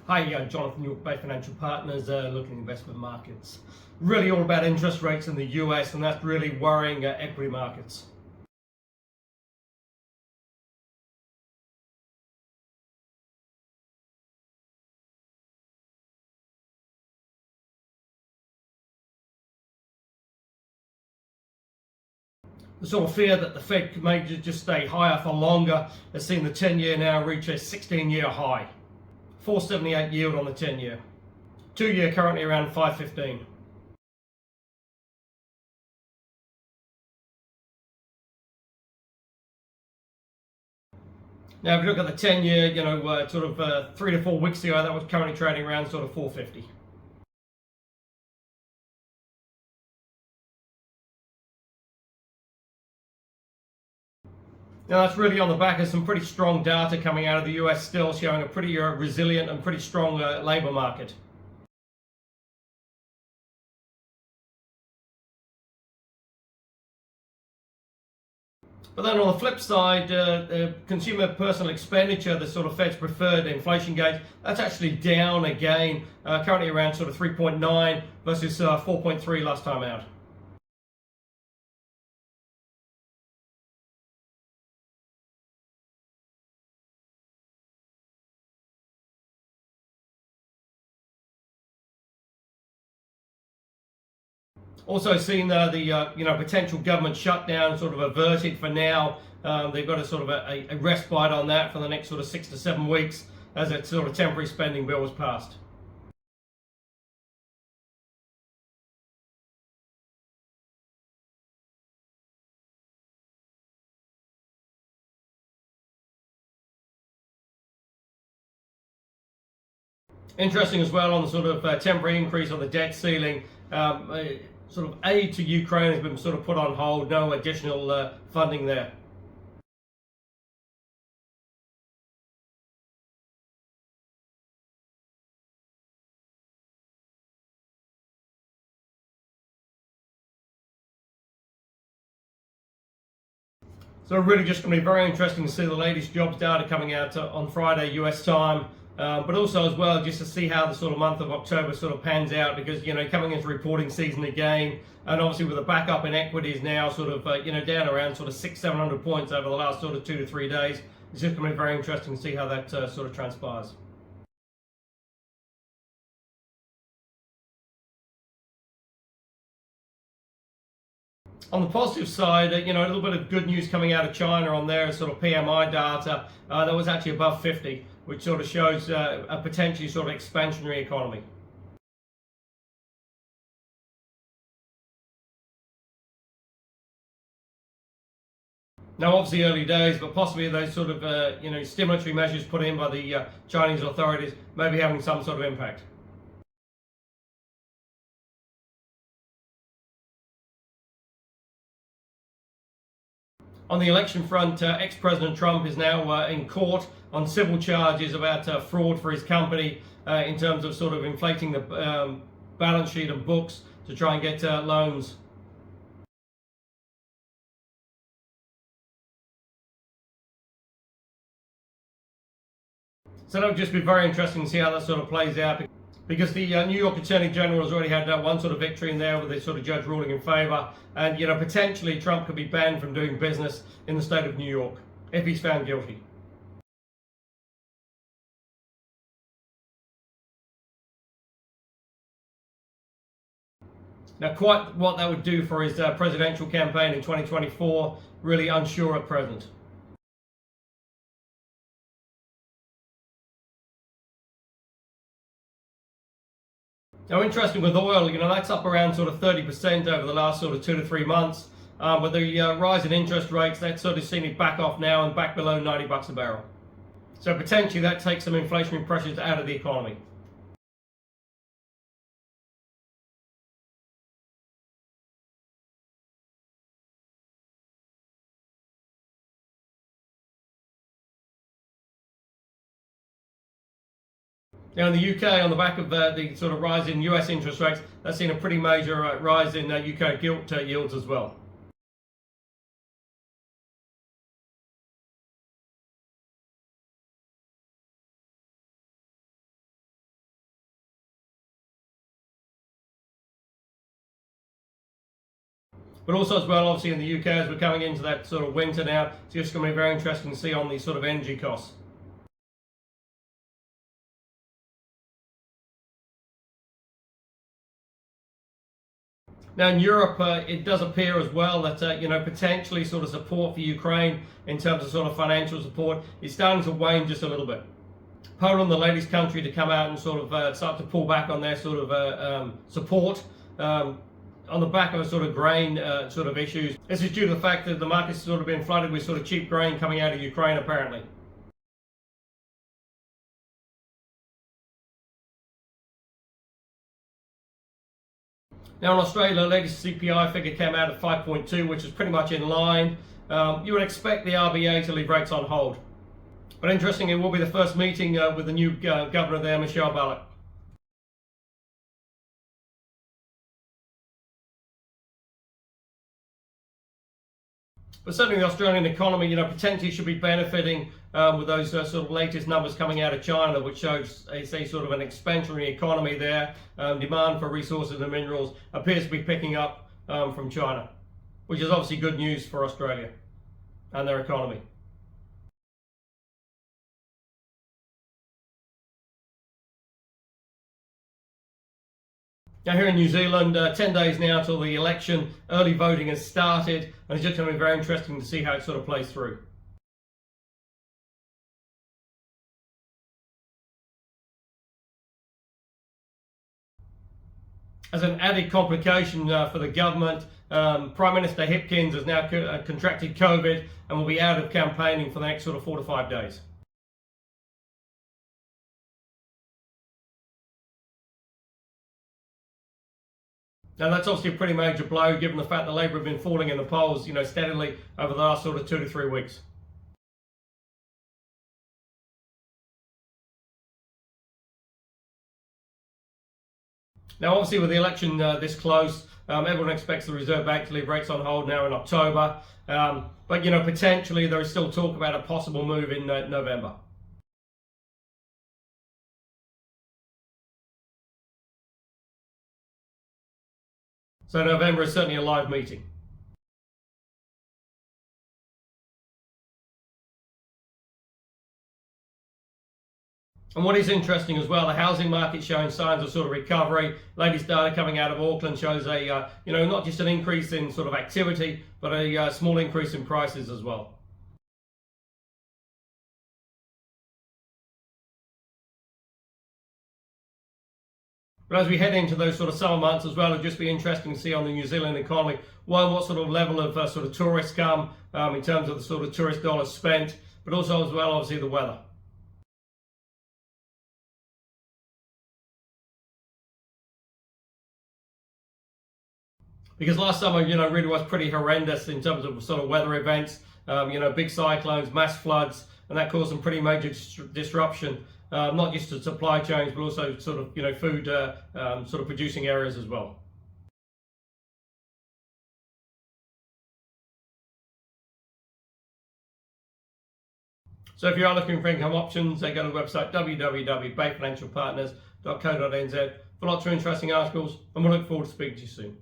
Hi, Jonathan York, Bay Financial Partners, looking at investment markets. Really all about interest rates in the US, and that's really worrying equity markets. The sort of fear that the Fed may just stay higher for longer has seen the 10-year now reach a 16-year high. 478 yield on the 10-year. 2-year currently around 515. Now, if you look at the 10-year, sort of 3 to 4 weeks ago, that was currently trading around sort of 450. Now, that's really on the back of some pretty strong data coming out of the US, still showing a pretty resilient and pretty strong labour market. But then on the flip side, consumer personal expenditure, the sort of Fed's preferred inflation gauge, that's actually down again, currently around sort of 3.9 versus 4.3 last time out. Also seen the potential government shutdown sort of averted for now. They've got a sort of a respite on that for the next sort of 6 to 7 weeks as that sort of temporary spending bill was passed. Interesting as well on the sort of temporary increase on the debt ceiling. Sort of aid to Ukraine has been sort of put on hold. No additional funding there. So really just going to be very interesting to see the latest jobs data coming out on Friday US time, but also as well just to see how the sort of month of October sort of pans out, because coming into reporting season again, and obviously with a backup in equities now sort of down around sort of 600-700 points over the last sort of 2 to 3 days. It's just going to be very interesting to see how that sort of transpires. On the positive side, a little bit of good news coming out of China on their sort of PMI data that was actually above 50, which sort of shows a potentially sort of expansionary economy. Now, obviously early days, but possibly those sort of stimulatory measures put in by the Chinese authorities may be having some sort of impact. On the election front, ex-President Trump is now in court on civil charges about fraud for his company in terms of sort of inflating the balance sheet and books to try and get loans. So that would just be very interesting to see how that sort of plays out, because the New York Attorney General has already had one sort of victory in there with the sort of judge ruling in favour, and potentially Trump could be banned from doing business in the state of New York if he's found guilty. Now, quite what that would do for his presidential campaign in 2024, really unsure at present. Now, interesting with oil, that's up around sort of 30% over the last sort of 2 to 3 months. With the rise in interest rates, that's sort of seen it back off now and back below $90 a barrel. So potentially that takes some inflationary pressures out of the economy. Now in the UK, on the back of the sort of rise in US interest rates, that's seen a pretty major rise in UK gilt yields as well. But also as well, obviously in the UK, as we're coming into that sort of winter now, it's just going to be very interesting to see on the sort of energy costs. Now in Europe, it does appear as well that potentially sort of support for Ukraine in terms of sort of financial support is starting to wane just a little bit. Poland, the latest country to come out and sort of start to pull back on their sort of support on the back of a sort of grain sort of issues. This is due to the fact that the market's sort of been flooded with sort of cheap grain coming out of Ukraine apparently. Now in Australia, the latest CPI figure came out at 5.2, which is pretty much in line. You would expect the RBA to leave rates on hold. But interesting, it will be the first meeting with the new governor there, Michelle Ballard. But certainly the Australian economy, potentially should be benefiting with those sort of latest numbers coming out of China, which shows a sort of an expansionary economy there. Demand for resources and minerals appears to be picking up from China, which is obviously good news for Australia and their economy. Now here in New Zealand, 10 days now till the election, early voting has started, and it's just going to be very interesting to see how it sort of plays through. As an added complication for the government, Prime Minister Hipkins has now contracted COVID and will be out of campaigning for the next sort of 4 to 5 days. Now that's obviously a pretty major blow given the fact that Labour have been falling in the polls, steadily over the last sort of 2 to 3 weeks. Now obviously with the election this close, everyone expects the Reserve Bank to leave rates on hold now in October. But potentially there is still talk about a possible move in November. So November is certainly a live meeting. And what is interesting as well, the housing market showing signs of sort of recovery. Latest data coming out of Auckland shows a, not just an increase in sort of activity, but a small increase in prices as well. But as we head into those sort of summer months as well, it'll just be interesting to see on the New Zealand economy, what sort of level of sort of tourists come in terms of the sort of tourist dollars spent, but also as well, obviously, the weather. Because last summer, really was pretty horrendous in terms of sort of weather events, big cyclones, mass floods, and that caused some pretty major disruption. Not just to supply chains, but also sort of food sort of producing areas as well. So if you are looking for income options, go to the website www.bayfinancialpartners.co.nz for lots of interesting articles, and we'll look forward to speaking to you soon.